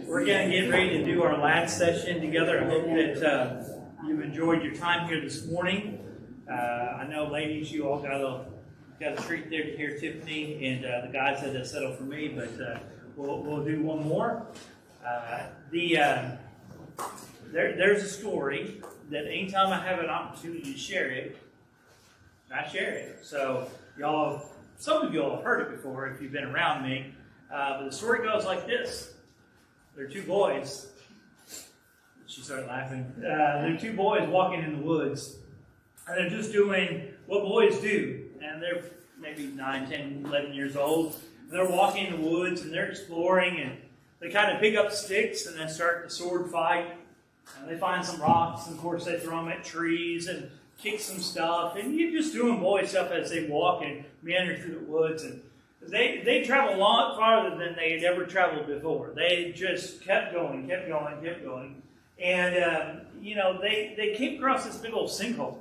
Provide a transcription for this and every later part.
We're going to get ready to do our last session together. I hope that you've enjoyed your time here this morning. I know, ladies, you all got a treat there to hear Tiffany, and the guys had to settle for me, but we'll do one more. There's a story that anytime I have an opportunity to share it, I share it. So some of you all have heard it before if you've been around me. But the story goes like this. There are two boys. She started laughing. There are two boys walking in the woods. And they're just doing what boys do. And they're maybe 9, 10, 11 years old. And they're walking in the woods and they're exploring. And they kind of pick up sticks and then start the sword fight. And they find some rocks. And of course they throw them at trees and kick some stuff. And you're just doing boy stuff as they walk and meander through the woods. And They traveled a lot farther than they had ever traveled before. They just kept going. And, they came across this big old sinkhole.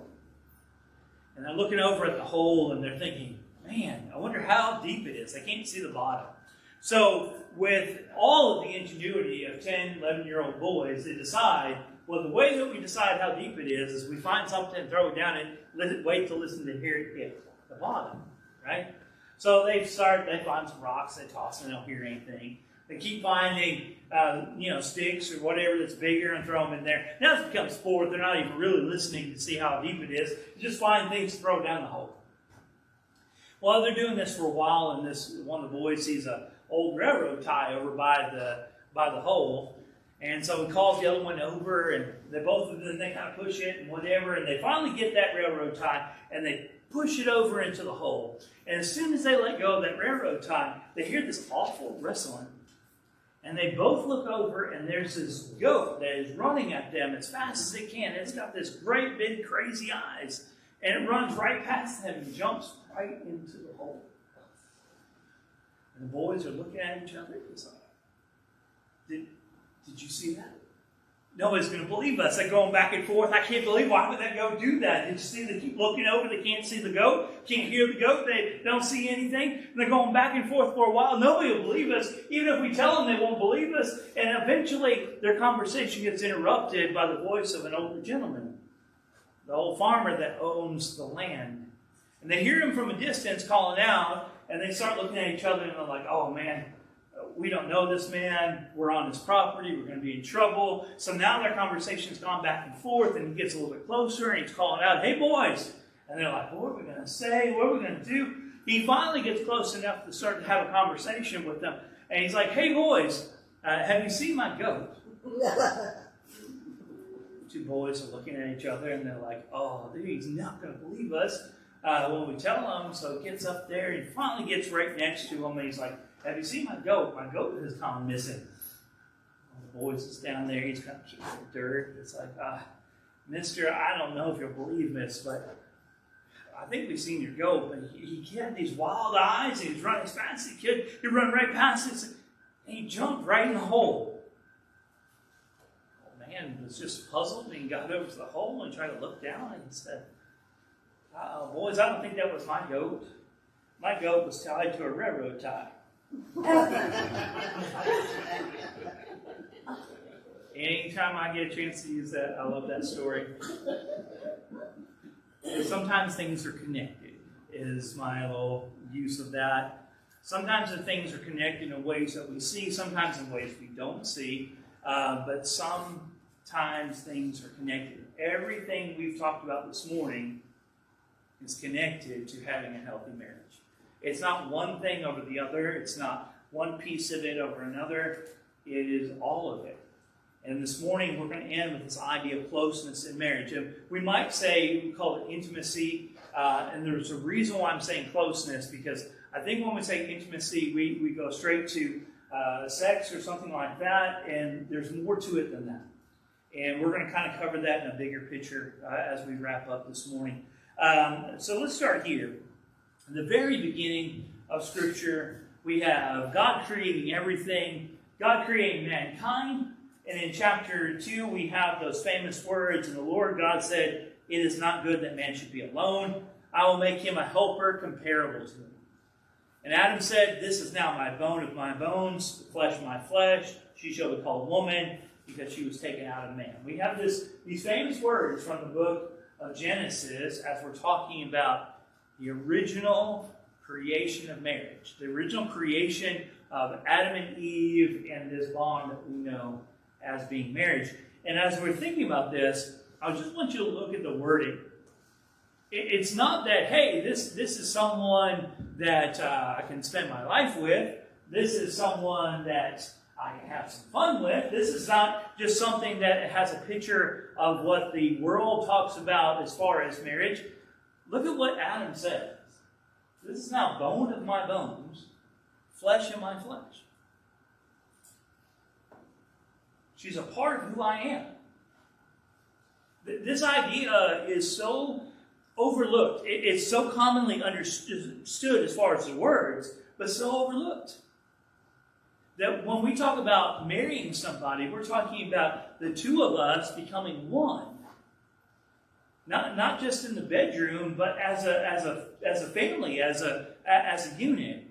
And they're looking over at the hole and they're thinking, man, I wonder how deep it is. They can't see the bottom. So with all of the ingenuity of 10, 11-year-old boys, they decide, well, the way that we decide how deep it is we find something, throw it down, and wait to listen to hear it hit the bottom, right? So they find some rocks, they toss them, they don't hear anything. They keep finding, sticks or whatever that's bigger and throw them in there. Now it's become sport. They're not even really listening to see how deep it is. They just find things to throw down the hole. Well, they're doing this for a while, and one of the boys sees an old railroad tie over by the hole. And so he calls the other one over, and they kind of push it and whatever, and they finally get that railroad tie, and they push it over into the hole. And as soon as they let go of that railroad tie, they hear this awful rustling. And they both look over, and there's this goat that is running at them as fast as it can. It's got this great big crazy eyes. And it runs right past them and jumps right into the hole. And the boys are looking at each other. It's like, did you see that? Nobody's going to believe us. They're going back and forth. I can't believe, why would that goat do that? Did you see they keep looking over? They can't see the goat. Can't hear the goat. They don't see anything. And they're going back and forth for a while. Nobody will believe us. Even if we tell them, they won't believe us. And eventually, their conversation gets interrupted by the voice of an older gentleman, the old farmer that owns the land. And they hear him from a distance calling out, and they start looking at each other, and they're like, oh, man, we don't know this man. We're on his property. We're going to be in trouble. So now their conversation's gone back and forth, and he gets a little bit closer, and he's calling out, hey, boys. And they're like, what are we going to say? What are we going to do? He finally gets close enough to start to have a conversation with them. And he's like, hey, boys, have you seen my goat? Two boys are looking at each other, and they're like, oh, dude, he's not going to believe us when we tell him. So he gets up there, and he finally gets right next to him, and he's like, have you seen my goat? My goat has gone missing. The boys is down there. He's kind of keeping the dirt. It's like, mister, I don't know if you'll believe this, but I think we've seen your goat. But he had these wild eyes. He was running as fast as he could. He ran right past us, and he jumped right in the hole. The man was just puzzled, and he got over to the hole and tried to look down, and he said, boys, I don't think that was my goat. My goat was tied to a railroad tie. Anytime I get a chance to use that, I love that story. Sometimes things are connected, is my little use of that. Sometimes the things are connected in ways that we see, sometimes in ways we don't see, but sometimes things are connected. Everything we've talked about this morning is connected to having a healthy marriage. It's not one thing over the other. It's not one piece of it over another. It is all of it. And this morning we're going to end with this idea of closeness in marriage. And we might say, we call it intimacy. And there's a reason why I'm saying closeness, because I think when we say intimacy, we go straight to sex or something like that. And there's more to it than that. And we're going to kind of cover that in a bigger picture as we wrap up this morning. So let's start here. In the very beginning of Scripture, we have God creating everything, God creating mankind, and in chapter 2, we have those famous words, and the Lord God said, it is not good that man should be alone. I will make him a helper comparable to him. And Adam said, "This is now my bone of my bones, flesh of my flesh. She shall be called woman, because she was taken out of man." We have these famous words from the book of Genesis as we're talking about the original creation of marriage, the original creation of Adam and Eve, and this bond that we know as being marriage. And as we're thinking about this, I just want you to look at the wording. It's not that, hey, this is someone that I can spend my life with. This is someone that I can have some fun with. This is not just something that has a picture of what the world talks about as far as marriage. Look at what Adam says. This is now bone of my bones, flesh of my flesh. She's a part of who I am. This idea is so overlooked. It's so commonly understood as far as the words, but so overlooked. That when we talk about marrying somebody, we're talking about the two of us becoming one. Not just in the bedroom, but as a family, as a unit.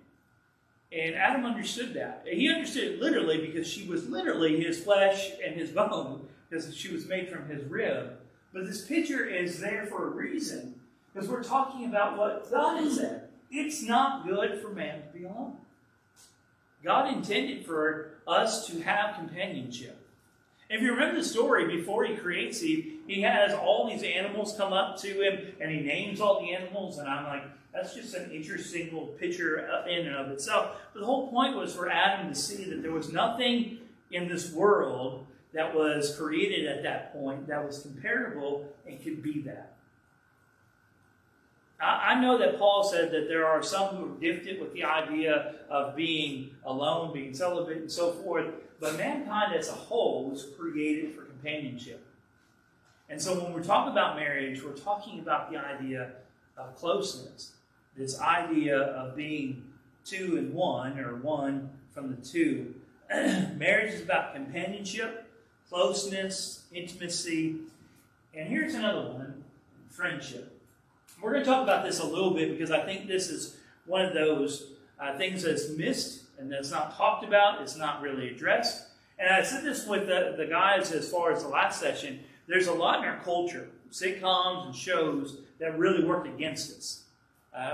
And Adam understood that. He understood it literally because she was literally his flesh and his bone, because she was made from his rib. But this picture is there for a reason, because we're talking about what God has said. It's not good for man to be alone. God intended for us to have companionship. If you remember the story, before he creates Eve, he has all these animals come up to him, and he names all the animals, and I'm like, that's just an interesting little picture in and of itself. But the whole point was for Adam to see that there was nothing in this world that was created at that point that was comparable and could be that. I know that Paul said that there are some who are gifted with the idea of being alone, being celibate, and so forth, but mankind as a whole was created for companionship. And so when we're talking about marriage, we're talking about the idea of closeness, this idea of being two in one, or one from the two. Marriage is about companionship, closeness, intimacy, and here's another one, friendship. We're going to talk about this a little bit because I think this is one of those things that's missed and that's not talked about. It's not really addressed. And I said this with the guys as far as the last session. There's a lot in our culture, sitcoms and shows, that really work against us.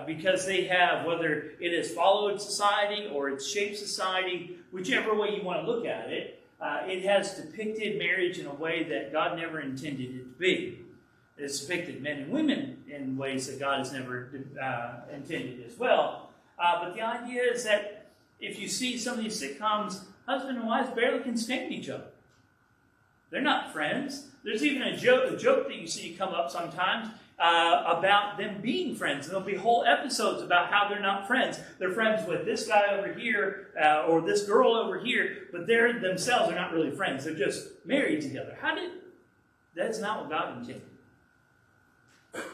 Because they have, whether it has followed society or it's shaped society, whichever way you want to look at it, it has depicted marriage in a way that God never intended it to be. It's depicted men and women in ways that God has never intended as well. But the idea is that if you see some of these sitcoms, husband and wife barely can stand each other. They're not friends. There's even a joke that you see come up sometimes about them being friends. And there'll be whole episodes about how they're not friends. They're friends with this guy over here or this girl over here, but they themselves are not really friends. They're just married together. That's not what God intended.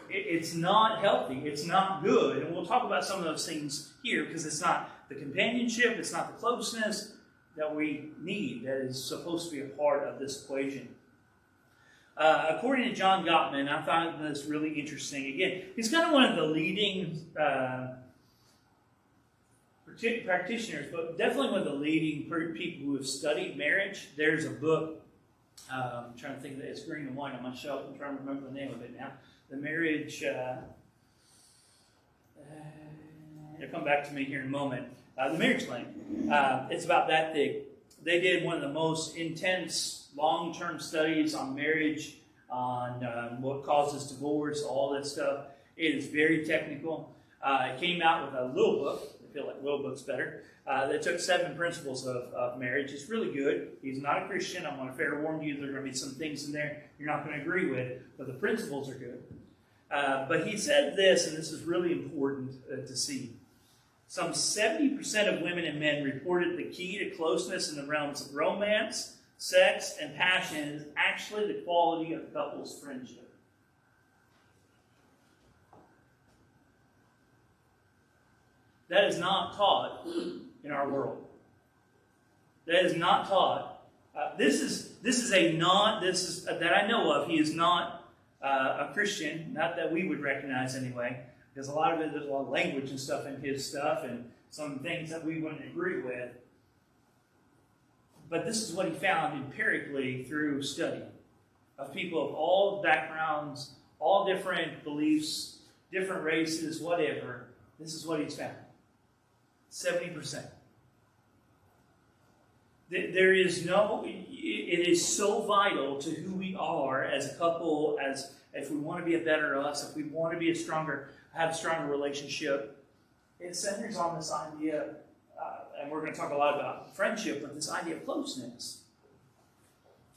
It's not healthy. It's not good. And we'll talk about some of those things here because it's not the companionship, it's not the closeness that we need that is supposed to be a part of this equation. According to John Gottman, I found this really interesting. Again, he's kind of one of the leading practitioners, but definitely one of the leading people who have studied marriage. There's a book, I'm trying to think of it, it's green and white on my shelf. I'm trying to remember the name of it now. The marriage, it'll come back to me here in a moment. The Marriage Lane. It's about that thick. They did one of the most intense long-term studies on marriage, on what causes divorce, all that stuff. It is very technical. It came out with a little book. I feel like little book's better. That took 7 principles of marriage. It's really good. He's not a Christian. I'm going to fair warn you, there are going to be some things in there you're not going to agree with, but the principles are good. But he said this, and this is really important to see. Some 70% of women and men reported the key to closeness in the realms of romance, sex, and passion is actually the quality of couples' friendship. That is not taught in our world. That is not taught. This is that I know of. He is not a Christian, not that we would recognize anyway. There's a lot of language and stuff in his stuff, and some things that we wouldn't agree with. But this is what he found empirically through study of people of all backgrounds, all different beliefs, different races, whatever. This is what he's found. 70%. There is no, it is so vital to who we are as a couple, as if we want to be a better us, if we want to be have a stronger relationship. It centers on this idea, and we're going to talk a lot about friendship, but this idea of closeness.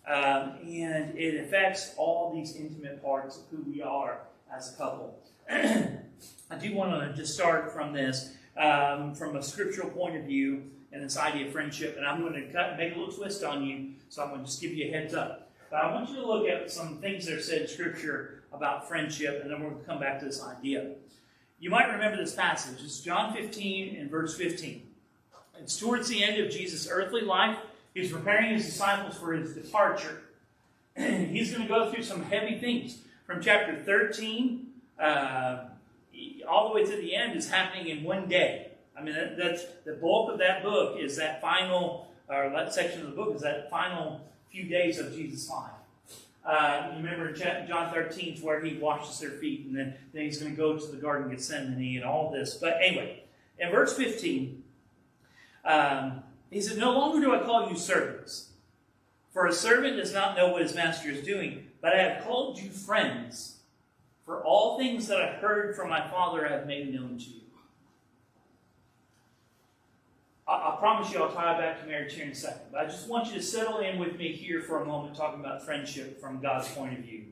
And it affects all these intimate parts of who we are as a couple. I do want to just start from this, from a scriptural point of view, and this idea of friendship. And I'm going to make a little twist on you, so I'm going to just give you a heads up. But I want you to look at some things that are said in Scripture about friendship, and then we're going to come back to this idea. You might remember this passage. It's John 15 and verse 15. It's towards the end of Jesus' earthly life. He's preparing his disciples for his departure. He's going to go through some heavy things. From chapter 13 all the way to the end is happening in one day. I mean, that's the bulk of that book is that final, or that section of the book is that final few days of Jesus' life. You remember in John 13 is where he washes their feet, and then he's going to go to the Garden of Gethsemane and all this. But anyway, in verse 15, he said, "No longer do I call you servants, for a servant does not know what his master is doing, but I have called you friends, for all things that I heard from my Father I have made known to you." I promise you I'll tie back to marriage here in a second. But I just want you to settle in with me here for a moment talking about friendship from God's point of view.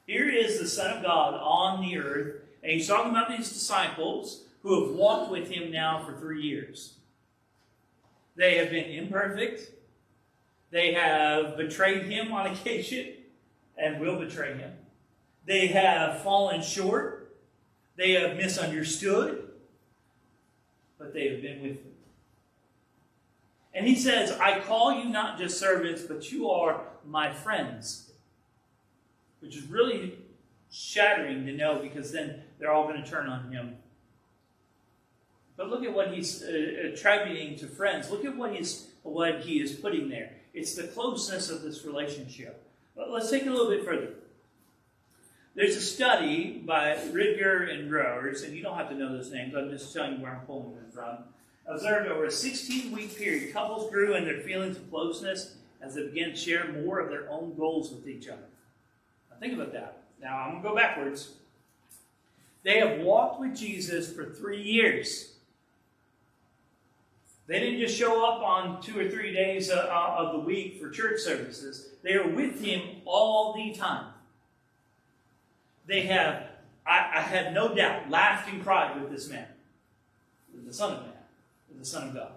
Here is the Son of God on the earth, and he's talking about these disciples who have walked with him now for 3 years. They have been imperfect. They have betrayed him on occasion and will betray him. They have fallen short. They have misunderstood. But they have been with him. And he says, "I call you not just servants, but you are my friends." Which is really shattering to know, because then they're all going to turn on him. But look at what he's attributing to friends. Look at what he is putting there. It's the closeness of this relationship. But let's take it a little bit further. There's a study by Ridger and Growers, and you don't have to know those names. I'm just telling you where I'm pulling them from. Observed over a 16-week period, couples grew in their feelings of closeness as they began to share more of their own goals with each other. Now think about that. Now I'm going to go backwards. They have walked with Jesus for 3 years. They didn't just show up on 2 or 3 days of the week for church services. They are with him all the time. They have, I have no doubt, laughed and cried with this man, with the Son of Man. The Son of God.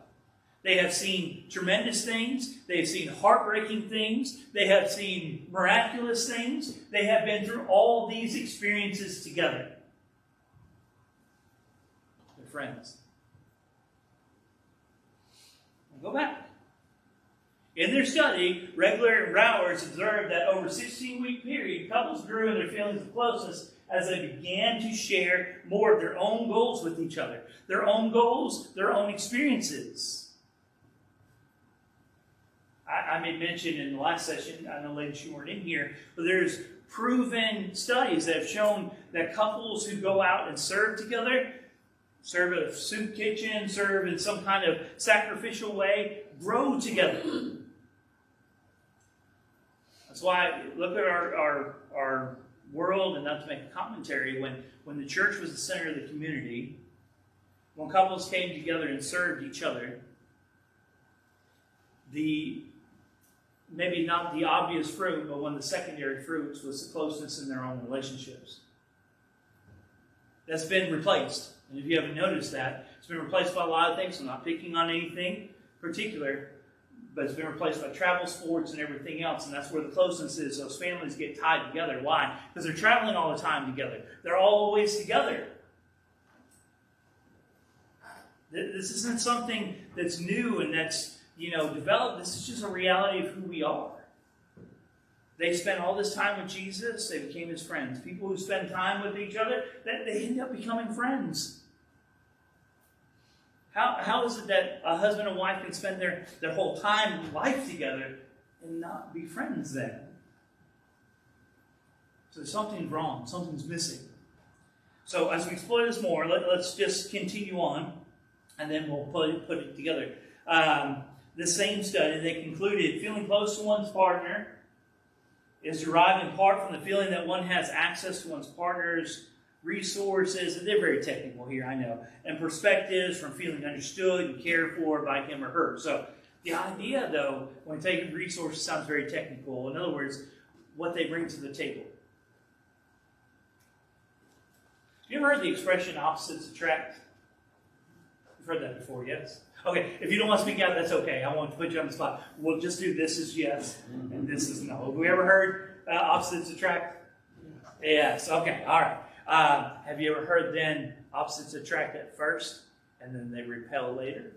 They have seen tremendous things. They have seen heartbreaking things. They have seen miraculous things. They have been through all these experiences together. They're friends. And go back. In their study, Regler and Rowers observed that over a 16-week period, couples grew in their feelings of closeness as they began to share more of their own goals with each other. Their own goals, their own experiences. I made mention in the last session, I know ladies you weren't in here, but there's proven studies that have shown that couples who go out and serve together, serve at a soup kitchen, serve in some kind of sacrificial way, grow together. That's why, look at our world, and not to make a commentary, when the church was the center of the community, when couples came together and served each other, maybe not the obvious fruit, but one of the secondary fruits was the closeness in their own relationships. That's been replaced. And if you haven't noticed that, it's been replaced by a lot of things. I'm not picking on anything particular, but it's been replaced by travel, sports, and everything else. And that's where the closeness is. Those families get tied together. Why? Because they're traveling all the time together. They're always together. This isn't something that's new and that's, developed. This is just a reality of who we are. They spent all this time with Jesus. They became his friends. People who spend time with each other, they end up becoming friends. How is it that a husband and wife can spend their whole time in life together and not be friends then? So there's something wrong. Something's missing. So as we explore this more, let's just continue on, and then we'll put it together. The same study, they concluded feeling close to one's partner is derived in part from the feeling that one has access to one's partner's resources, and they're very technical here, I know, and perspectives from feeling understood and cared for by him or her. So the idea, though, when taking resources sounds very technical. In other words, what they bring to the table. Have you ever heard the expression opposites attract? You've heard that before, yes? Okay, if you don't want to speak out, that's okay. I won't put you on the spot. We'll just do this is yes, and this is no. Have we ever heard opposites attract? Yes, okay, all right. Have you ever heard then opposites attract at first, and then they repel later?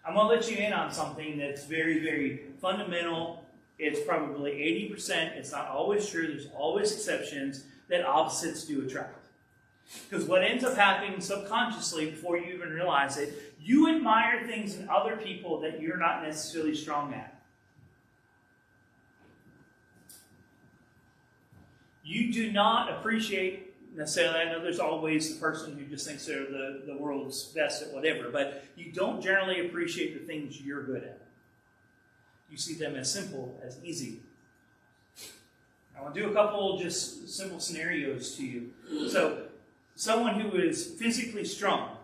I'm going to let you in on something that's very, very fundamental. It's probably 80%. It's not always true. There's always exceptions that opposites do attract. Because what ends up happening subconsciously before you even realize it, you admire things in other people that you're not necessarily strong at. You do not appreciate necessarily, I know there's always the person who just thinks they're the world's best at whatever, but you don't generally appreciate the things you're good at. You see them as simple, as easy. I want to do a couple just simple scenarios to you. So, someone who is physically strong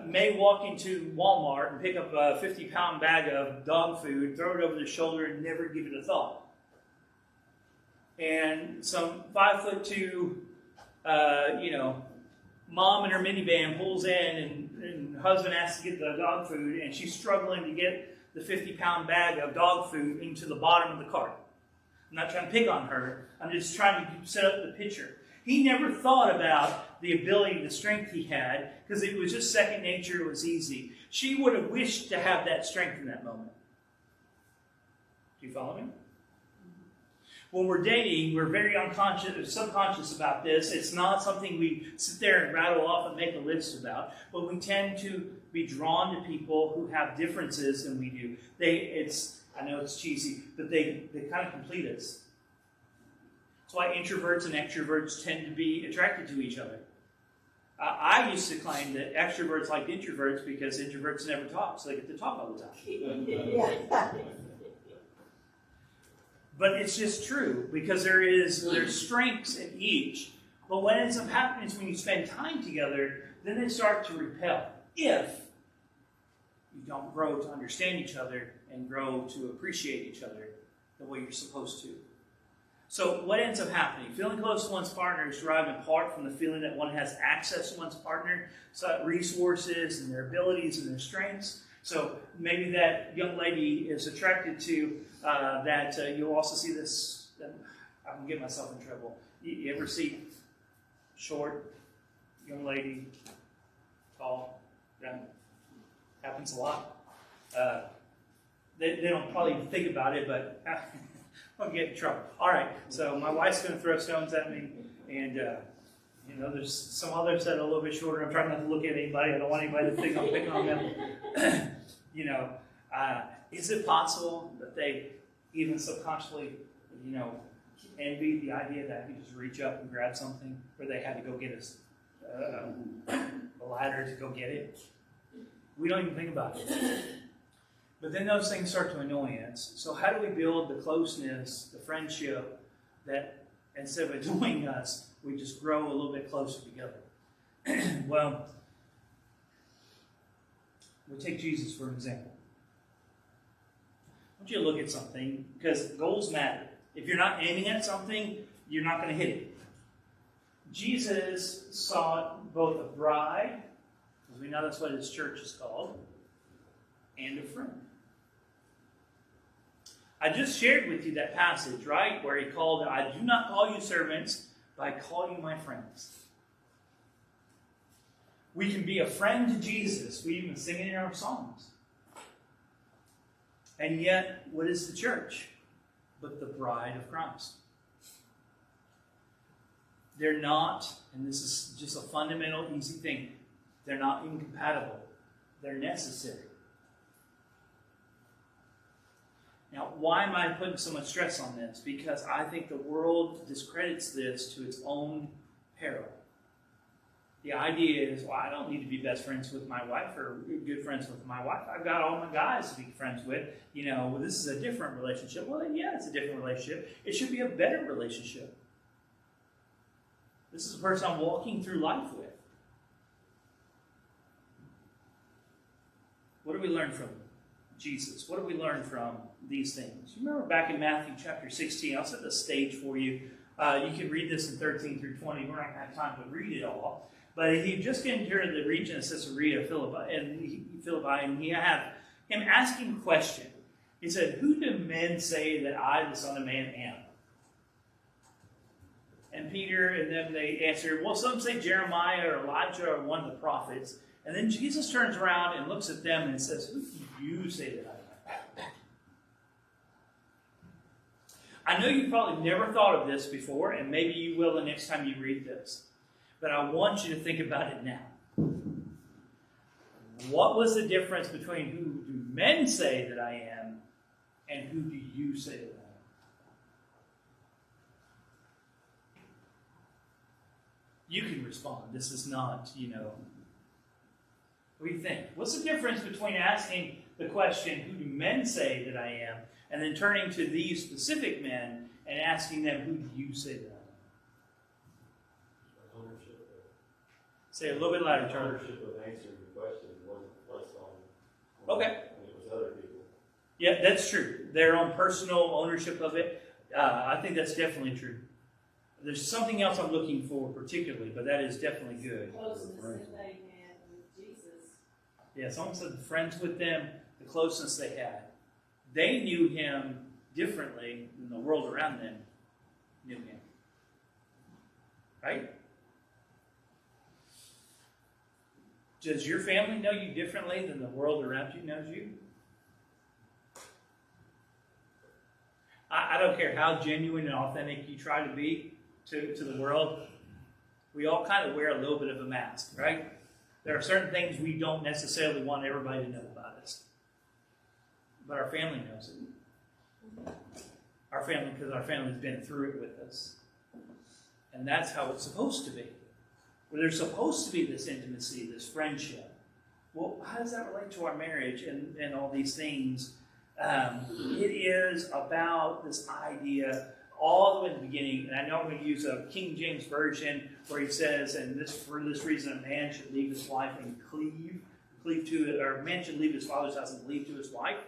may walk into Walmart and pick up a 50-pound bag of dog food, throw it over their shoulder, and never give it a thought. And some 5'2", mom in her minivan pulls in, and husband asks to get the dog food, and she's struggling to get the 50-pound bag of dog food into the bottom of the cart. I'm not trying to pick on her. I'm just trying to set up the picture. He never thought about the ability, the strength he had, because it was just second nature, it was easy. She would have wished to have that strength in that moment. Do you follow me? When we're dating, we're very subconscious about this. It's not something we sit there and rattle off and make a list about, but we tend to be drawn to people who have differences than we do. I know it's cheesy, but they kind of complete us. That's why introverts and extroverts tend to be attracted to each other. I used to claim that extroverts like introverts because introverts never talk, so they get to talk all the time. But it's just true, because there's strengths in each. But what ends up happening is when you spend time together, then they start to repel. If you don't grow to understand each other and grow to appreciate each other the way you're supposed to. So what ends up happening? Feeling close to one's partner is derived in part from the feeling that one has access to one's partner, so resources and their abilities and their strengths. So maybe that young lady is attracted to that. You'll also see this. I'm going to get myself in trouble. You ever see short, young lady, tall, young? Happens a lot. They don't probably even think about it, but I'll get in trouble. All right, so my wife's going to throw stones at me, and there's some others that are a little bit shorter. I'm trying not to look at anybody. I don't want anybody to think I'm picking on them. Is it possible that they even subconsciously, envy the idea that I could just reach up and grab something, where they had to go get a ladder to go get it? We don't even think about it. But then those things start to annoy us. So how do we build the closeness, the friendship, that instead of annoying us, we just grow a little bit closer together? Well, we'll take Jesus for an example. I want you to look at something, because goals matter. If you're not aiming at something, you're not going to hit it. Jesus sought both a bride, because we know that's what his church is called, and a friend. I just shared with you that passage, right, where he called, I do not call you servants, but I call you my friends. We can be a friend to Jesus. We even sing it in our songs. And yet, what is the church but the bride of Christ? They're not, and this is just a fundamental, easy thing, they're not incompatible. They're necessary. Now, why am I putting so much stress on this? Because I think the world discredits this to its own peril. The idea is, well, I don't need to be best friends with my wife or good friends with my wife. I've got all my guys to be friends with. Well, this is a different relationship. Well, yeah, it's a different relationship. It should be a better relationship. This is a person I'm walking through life with. What do we learn from Jesus? What do we learn from these things? You remember back in Matthew chapter 16, I'll set the stage for you. You can read this in 13 through 20. We're not going to have time to read it all. But he just entered the region of Caesarea Philippi, and he had him asking a question. He said, "Who do men say that I, the Son of Man, am?" And Peter and them, they answered, "Well, some say Jeremiah or Elijah or one of the prophets." And then Jesus turns around and looks at them and says, "Who do you say that I am?" I know you've probably never thought of this before, and maybe you will the next time you read this. But I want you to think about it now. What was the difference between who do men say that I am and who do you say that I am? You can respond. This is not, What do you think? What's the difference between asking the question, who do men say that I am, and then turning to these specific men and asking them, who do you say that I am? Say a little bit louder, Charlie. Ownership of answering the question wasn't placed on. Okay. It was other people. Yeah, that's true. Their own personal ownership of it. I think that's definitely true. There's something else I'm looking for particularly, but that is definitely good. Closeness that they had with Jesus. Yeah, someone said friends with them, the closeness they had. They knew him differently than the world around them knew him. Right? Does your family know you differently than the world around you knows you? I don't care how genuine and authentic you try to be to the world. We all kind of wear a little bit of a mask, right? There are certain things we don't necessarily want everybody to know about us. But our family knows it. Our family, because our family's been through it with us. And that's how it's supposed to be. Where there's supposed to be this intimacy, this friendship. Well, how does that relate to our marriage and all these things? It is about this idea all the way at the beginning, and I know I'm going to use a King James Version where he says, for this reason a man should leave his wife and cleave to it, or a man should leave his father's house and cleave to his wife.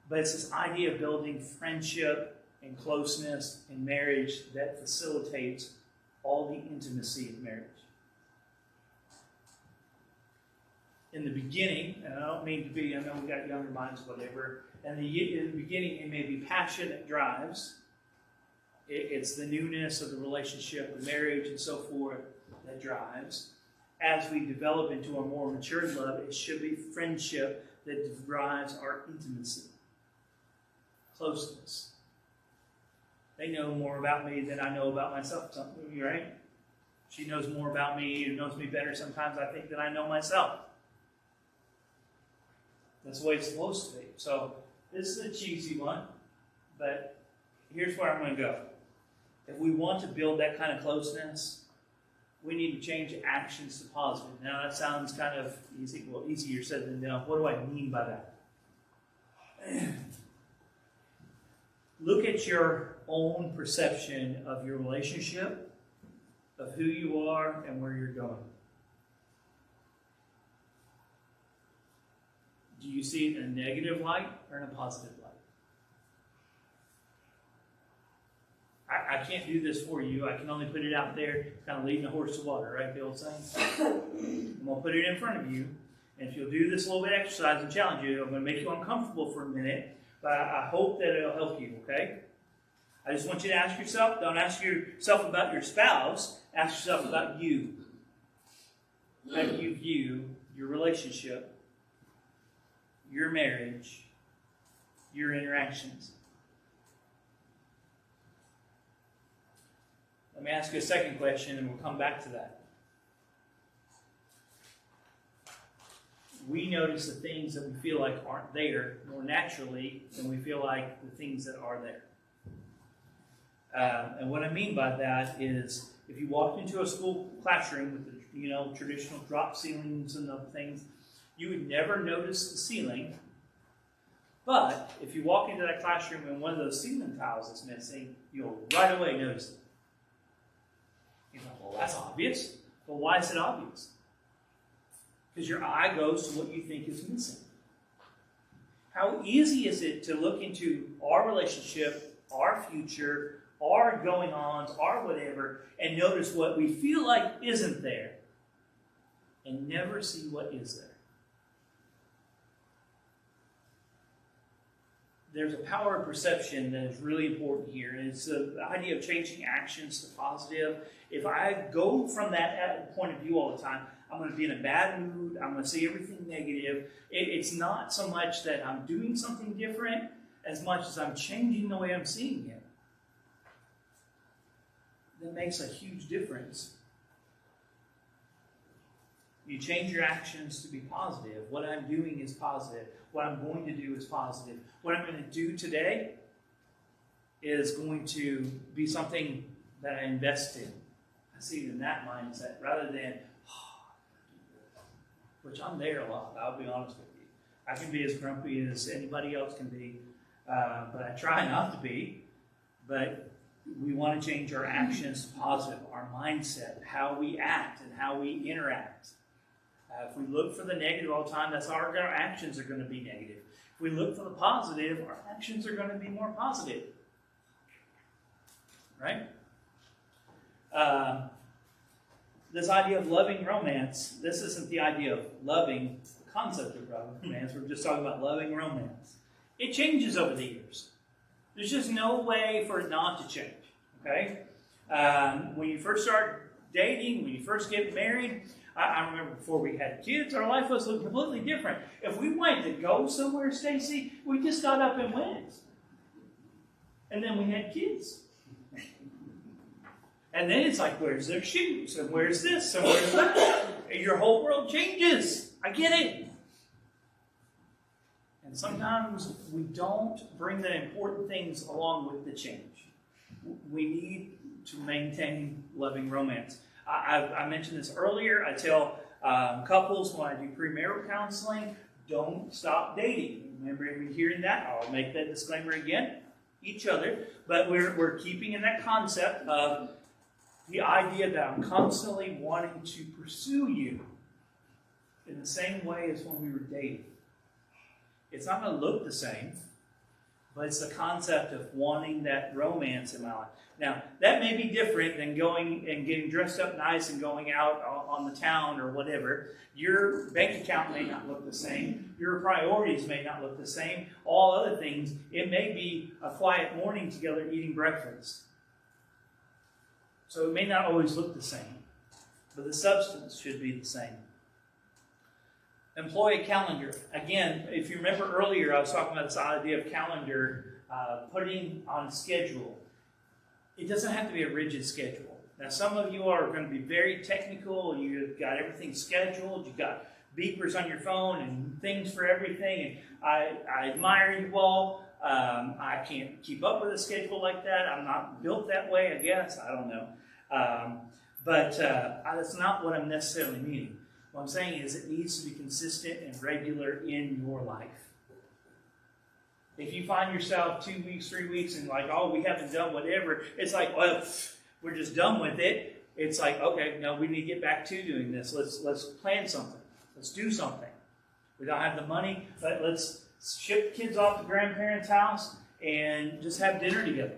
But it's this idea of building friendship and closeness in marriage that facilitates all the intimacy of marriage. In the beginning, and I don't mean to be, I know we got younger minds, whatever. In the beginning, it may be passion that drives. It's the newness of the relationship, the marriage, and so forth that drives. As we develop into a more mature love, it should be friendship that drives our intimacy, closeness. They know more about me than I know about myself, right? She knows more about me and knows me better sometimes, I think, than I know myself. That's the way it's supposed to be. So this is a cheesy one, but here's where I'm going to go. If we want to build that kind of closeness, we need to change actions to positive. Now that sounds kind of easy. Well, easier said than done. What do I mean by that? Look at your own perception of your relationship, of who you are, and where you're going. Do you see it in a negative light or in a positive light? I can't do this for you. I can only put it out there, kind of leading the horse to water, right? The old saying. I'm going to put it in front of you. And if you'll do this little bit of exercise and challenge you, I'm going to make you uncomfortable for a minute. But I hope that it'll help you, okay? I just want you to ask yourself, don't ask yourself about your spouse, ask yourself about you. How do you view your relationship, your marriage, your interactions? Let me ask you a second question, and we'll come back to that. We notice the things that we feel like aren't there more naturally than we feel like the things that are there. And what I mean by that is, if you walked into a school classroom with the traditional drop ceilings and other things, you would never notice the ceiling. But if you walk into that classroom and one of those ceiling tiles is missing, you'll right away notice it. You're like, well, that's obvious. Well, why is it obvious? Because your eye goes to what you think is missing. How easy is it to look into our relationship, our future, our going-ons, our whatever, and notice what we feel like isn't there, and never see what is there? There's a power of perception that is really important here, and it's the idea of changing actions to positive. If I go from that point of view all the time, I'm going to be in a bad mood. I'm going to see everything negative. It's not so much that I'm doing something different as much as I'm changing the way I'm seeing it. That makes a huge difference. You change your actions to be positive. What I'm doing is positive. What I'm going to do is positive. What I'm going to do today is going to be something that I invest in. I see it in that mindset rather than, which I'm there a lot, I'll be honest with you. I can be as grumpy as anybody else can be, but I try not to be. But we want to change our actions to positive, our mindset, how we act and how we interact. If we look for the negative all the time, that's how our actions are going to be negative. If we look for the positive, our actions are going to be more positive. Right? This idea of loving romance, this isn't the idea of loving, the concept of romance. We're just talking about loving romance. It changes over the years. There's just no way for it not to change. Okay? When you first start dating, when you first get married, I remember before we had kids, our life was completely different. If we wanted to go somewhere, Stacy, we just got up and went. And then we had kids. And then it's like, where's their shoes? And where's this? And where's that? And your whole world changes. I get it. And sometimes we don't bring the important things along with the change. We need to maintain loving romance. I mentioned this earlier. I tell couples when I do premarital counseling, don't stop dating. Remember hearing that? I'll make that disclaimer again. Each other. But we're keeping in that concept of the idea that I'm constantly wanting to pursue you in the same way as when we were dating. It's not going to look the same, but it's the concept of wanting that romance in my life. Now, that may be different than going and getting dressed up nice and going out on the town or whatever. Your bank account may not look the same. Your priorities may not look the same. All other things. It may be a quiet morning together eating breakfast. So it may not always look the same, but the substance should be the same. Employ a calendar. Again, if you remember earlier, I was talking about this idea of calendar, putting on a schedule. It doesn't have to be a rigid schedule. Now, some of you are going to be very technical. You've got everything scheduled. You've got beepers on your phone and things for everything. And I admire you all. I can't keep up with a schedule like that. I'm not built that way, I guess. I don't know. But that's not what I'm necessarily meaning. What I'm saying is it needs to be consistent and regular in your life. If you find yourself 2 weeks, 3 weeks, and like, oh, we haven't done whatever, it's like, well, we're just done with it. It's like, okay, no, we need to get back to doing this. Let's plan something. Let's do something. We don't have the money, but let's ship kids off to grandparents' house and just have dinner together.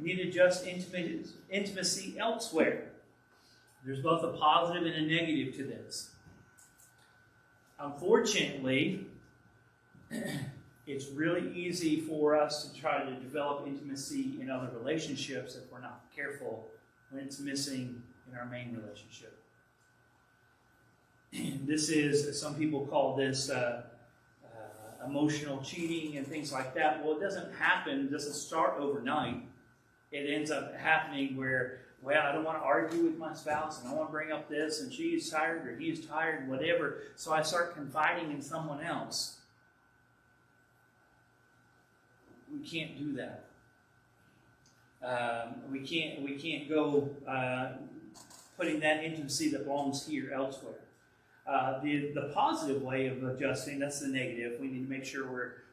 We need to adjust intimacy elsewhere. There's both a positive and a negative to this. Unfortunately, it's really easy for us to try to develop intimacy in other relationships if we're not careful when it's missing in our main relationship. This is, some people call this emotional cheating and things like that. Well, it doesn't happen, it doesn't start overnight. it ends up happening where, well, I don't want to argue with my spouse, and I want to bring up this, and she's tired, or he's tired, whatever, so I start confiding in someone else. We can't do that. We can't go putting that intimacy that belongs here elsewhere. The positive way of adjusting, that's the negative. We need to make sure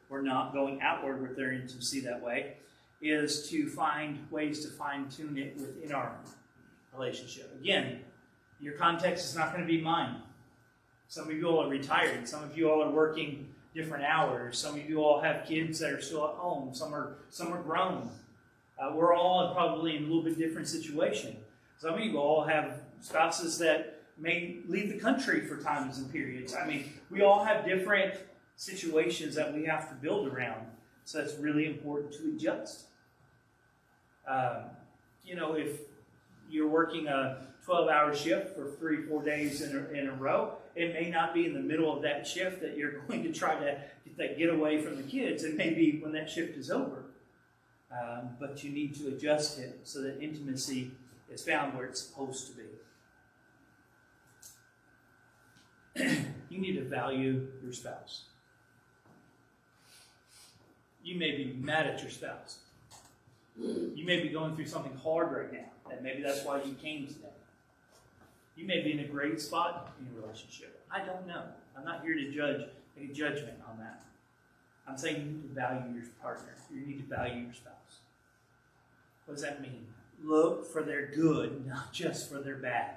we're not going outward with their intimacy that way, is to find ways to fine-tune it within our relationship. Again, your context is not going to be mine. Some of you all are retired. Some of you all are working different hours. Some of you all have kids that are still at home. Some are grown. We're all probably in a little bit different situation. Some of you all have spouses that may leave the country for times and periods. I mean, we all have different situations that we have to build around. So it's really important to adjust. If you're working a 12-hour shift for 3-4 days in a row, it may not be in the middle of that shift that you're going to try to get that getaway from the kids. It may be when that shift is over. But you need to adjust it so that intimacy is found where it's supposed to be. You need to value your spouse. You may be mad at your spouse. You may be going through something hard right now, and maybe that's why you came today. You may be in a great spot in your relationship. I don't know. I'm not here to make a judgment on that. I'm saying you need to value your partner. You need to value your spouse. What does that mean? Look for their good, not just for their bad.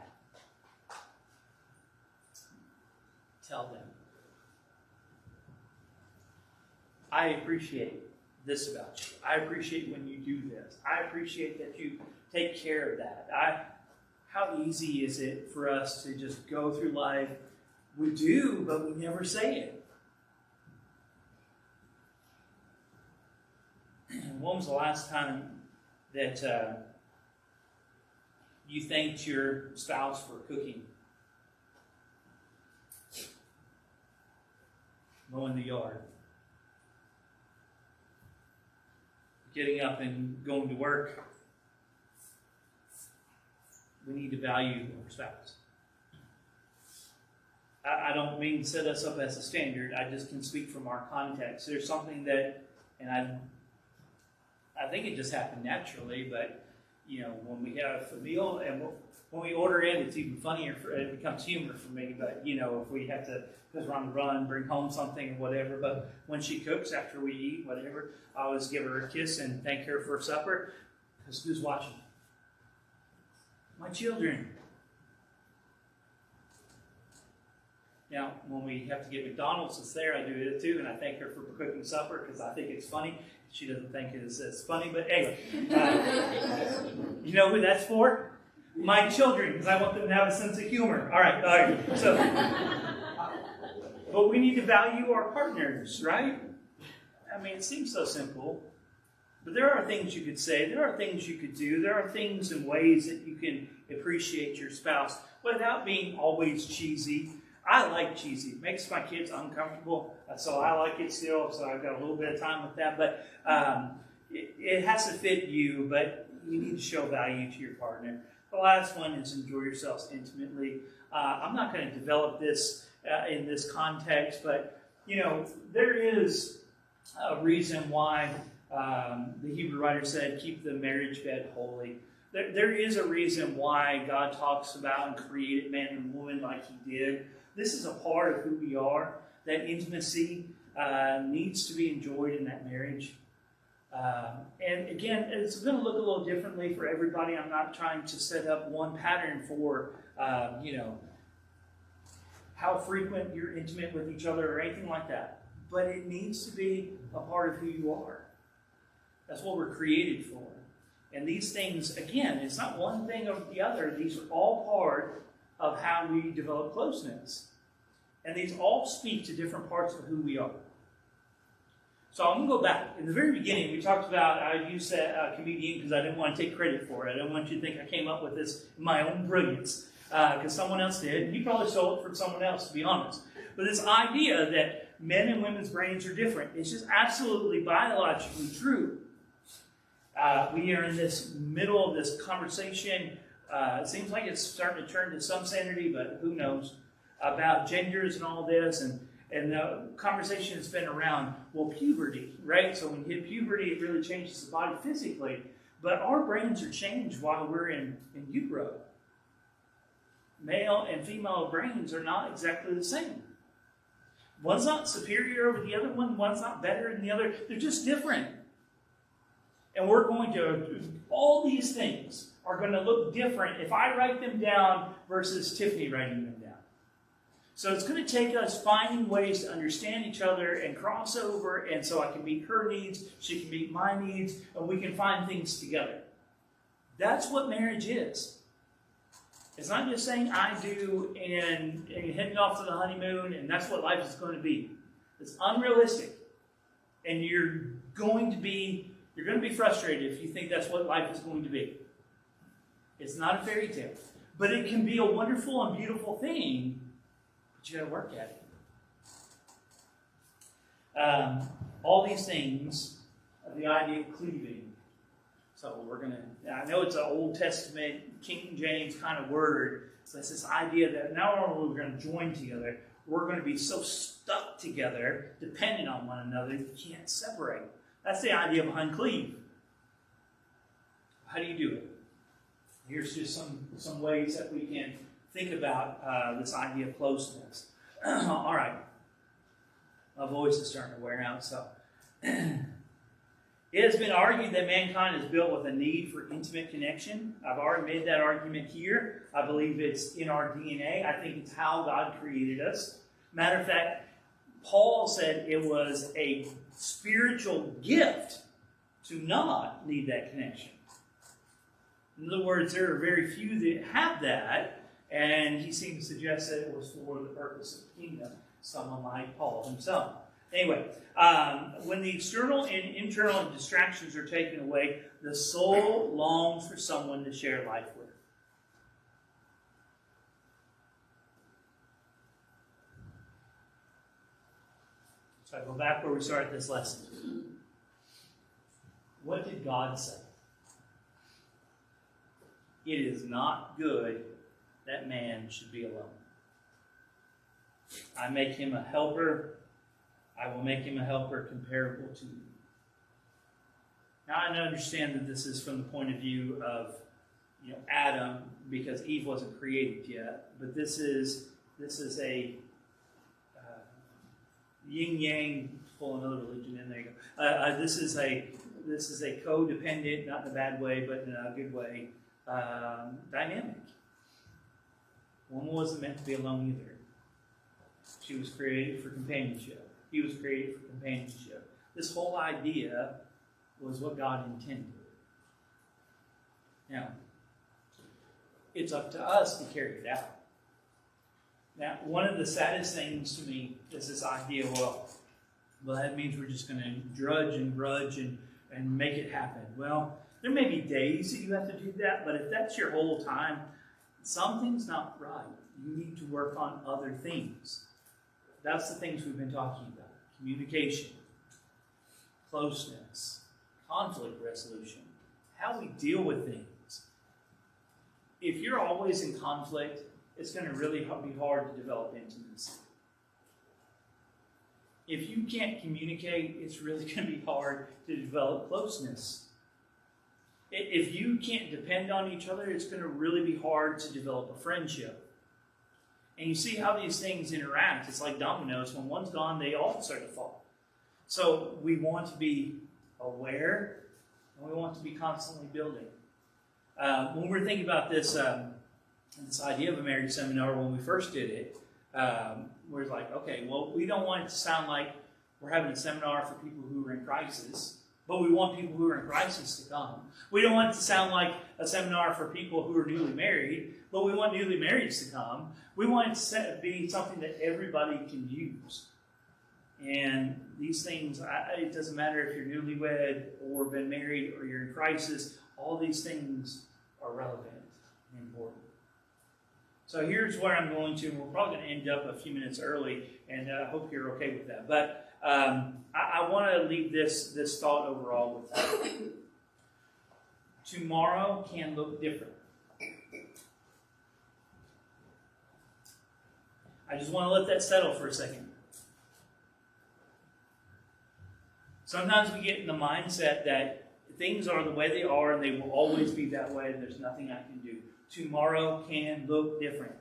Tell them, I appreciate this about you. I appreciate when you do this. I appreciate that you take care of that. How easy is it for us to just go through life? We do, but we never say it. When was the last time that you thanked your spouse for cooking? Mowing the yard. Getting up and going to work. We need to value our spouse. I don't mean to set us up as a standard. I just can speak from our context. There's something that, and I think it just happened naturally, but when we have a meal and when we order in, it's even funnier. It becomes humor for me. But if we have to, because we're on the run, bring home something or whatever. But when she cooks after we eat, whatever, I always give her a kiss and thank her for supper. Because who's watching? My children. Now, when we have to get McDonald's, it's there. I do it too, and I thank her for cooking supper because I think it's funny. She doesn't think it's as funny, but anyway. You know who that's for? My children, because I want them to have a sense of humor. All right. So, but we need to value our partners, right? I mean, it seems so simple. But there are things you could say. There are things you could do. There are things and ways that you can appreciate your spouse without being always cheesy. I like cheesy. It makes my kids uncomfortable, so I like it still, so I've got a little bit of time with that. But it has to fit you, but you need to show value to your partner. The last one is enjoy yourselves intimately. I'm not going to develop this in this context, but, there is a reason why the Hebrew writer said, keep the marriage bed holy. There is a reason why God talks about and created man and woman like he did. This is a part of who we are. That intimacy needs to be enjoyed in that marriage. And again, it's going to look a little differently for everybody. I'm not trying to set up one pattern for, how frequent you're intimate with each other or anything like that. But it needs to be a part of who you are. That's what we're created for. And these things, again, it's not one thing over the other. These are all part of how we develop closeness. And these all speak to different parts of who we are. So I'm going to go back. In the very beginning, we talked about, I used that comedian because I didn't want to take credit for it. I didn't want you to think I came up with this in my own brilliance, because someone else did. You probably stole it from someone else, to be honest. But this idea that men and women's brains are different, it's just absolutely biologically true. We are in this middle of this conversation. It seems like it's starting to turn to some sanity, but who knows, about genders and all this. And the conversation has been around, well, puberty, right? So when you hit puberty, it really changes the body physically. But our brains are changed while we're in utero. Male and female brains are not exactly the same. One's not superior over the other one. One's not better than the other. They're just different. And we're going to, all these things are going to look different if I write them down versus Tiffany writing them down. So it's going to take us finding ways to understand each other and cross over, and so I can meet her needs, she can meet my needs, and we can find things together. That's what marriage is. It's not just saying I do and heading off to the honeymoon, and that's what life is going to be. It's unrealistic. And you're going to be frustrated if you think that's what life is going to be. It's not a fairy tale. But it can be a wonderful and beautiful thing, but you got to work at it. All these things, the idea of cleaving. So I know it's an Old Testament, King James kind of word. So it's this idea that not only we're going to join together, we're going to be so stuck together, dependent on one another, you can't separate. That's the idea behind cleave. How do you do it? Here's just some ways that we can think about this idea of closeness. All right. My voice is starting to wear out, so... It has been argued that mankind is built with a need for intimate connection. I've already made that argument here. I believe it's in our DNA. I think it's how God created us. Matter of fact, Paul said it was a spiritual gift to not need that connection. In other words, there are very few that have that, and he seemed to suggest that it was for the purpose of the kingdom, someone like Paul himself. Anyway, when the external and internal distractions are taken away, the soul longs for someone to share life with. So I go back where we started this lesson. What did God say? It is not good that man should be alone. I make him a helper. I will make him a helper comparable to you. Now I understand that this is from the point of view of Adam, because Eve wasn't created yet. But this is a yin yang. Pull another religion in there. You go. This is a codependent, not in a bad way, but in a good way, dynamic. Woman wasn't meant to be alone either. She was created for companionship. He was created for companionship. This whole idea was what God intended. Now, it's up to us to carry it out. Now, one of the saddest things to me is this idea, well, that means we're just going to drudge and grudge and make it happen. Well, there may be days that you have to do that, but if that's your whole time, something's not right. You need to work on other things. That's the things we've been talking about. Communication, closeness, conflict resolution, how we deal with things. If you're always in conflict, it's going to really be hard to develop intimacy. If you can't communicate, it's really going to be hard to develop closeness. If you can't depend on each other, it's going to really be hard to develop a friendship. And you see how these things interact. It's like dominoes. When one's gone, they all start to fall. So we want to be aware, and we want to be constantly building. When we're thinking about this idea of a marriage seminar, when we first did it, we're like, okay, well, we don't want it to sound like we're having a seminar for people who are in crisis, but we want people who are in crisis to come. We don't want it to sound like a seminar for people who are newly married, but we want newly marrieds to come. We want it to be something that everybody can use. And these things, it doesn't matter if you're newlywed or been married or you're in crisis, all these things are relevant and important. So here's where I'm going to, and we're probably going to end up a few minutes early, and I hope you're okay with that. But I want to leave this thought overall with you. tomorrow can look different. I just want to let that settle for a second. Sometimes we get in the mindset that things are the way they are and they will always be that way and there's nothing I can do. Tomorrow can look different.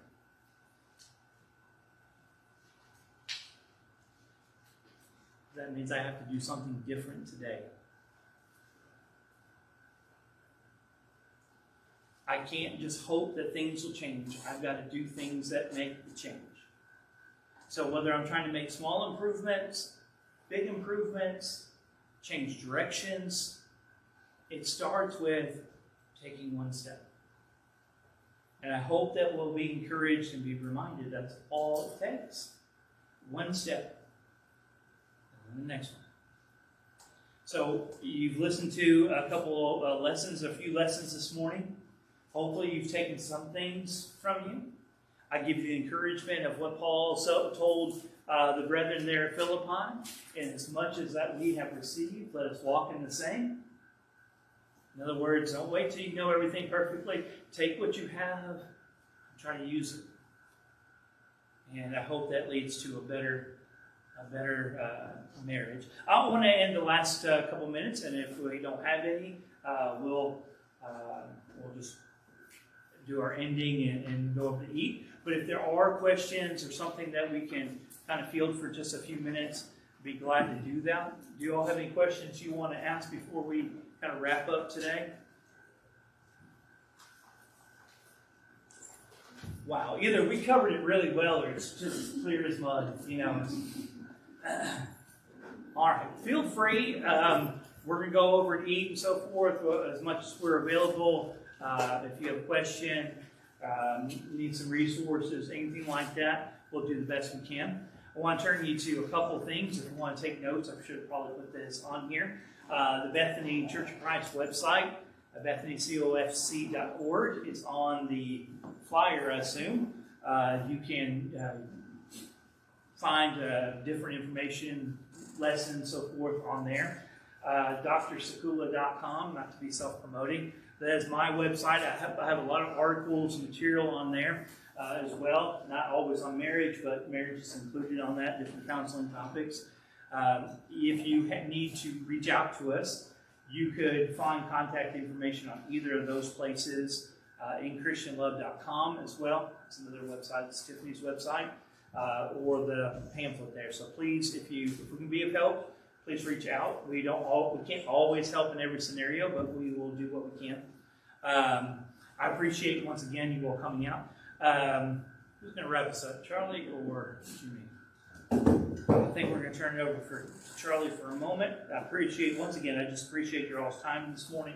That means I have to do something different today. I can't just hope that things will change. I've got to do things that make the change. So whether I'm trying to make small improvements, big improvements, change directions, it starts with taking one step. And I hope that we'll be encouraged and be reminded that's all it takes. One step. And the next one. So you've listened to a couple of lessons, a few lessons this morning. Hopefully you've taken some things from you. I give you the encouragement of what Paul told the brethren there at Philippi. And as much as that we have received, let us walk in the same. In other words, don't wait till you know everything perfectly. Take what you have and try to use it. And I hope that leads to a better marriage. I want to end the last couple minutes, and if we don't have any, we'll just do our ending and go over to eat. But if there are questions or something that we can kind of field for just a few minutes, I'd be glad to do that. Do you all have any questions you want to ask before we kind of wrap up today? Wow, either we covered it really well or it's just clear as mud, you know. All right, feel free. We're going to go over to eat and so forth as much as we're available. If you have a question, need some resources, anything like that, we'll do the best we can. I want to turn you to a couple of things. If you want to take notes, I should probably put this on here. The Bethany Church of Christ website, BethanyCofc.org, is on the flyer, I assume. You can find different information, lessons, so forth on there. DrSecula.com, not to be self-promoting. That is my website. I have a lot of articles and material on there as well. Not always on marriage, but marriage is included on that, different counseling topics. If you need to reach out to us, you could find contact information on either of those places. InChristianLove.com as well. It's another website. It's Tiffany's website. Or the pamphlet there. So please, if we can be of help, please reach out. We can't always help in every scenario, but we will do what we can. I appreciate once again you all coming out. Who's going to wrap us up, Charlie or Jimmy? I think we're going to turn it over to Charlie for a moment. I just appreciate your all's time this morning.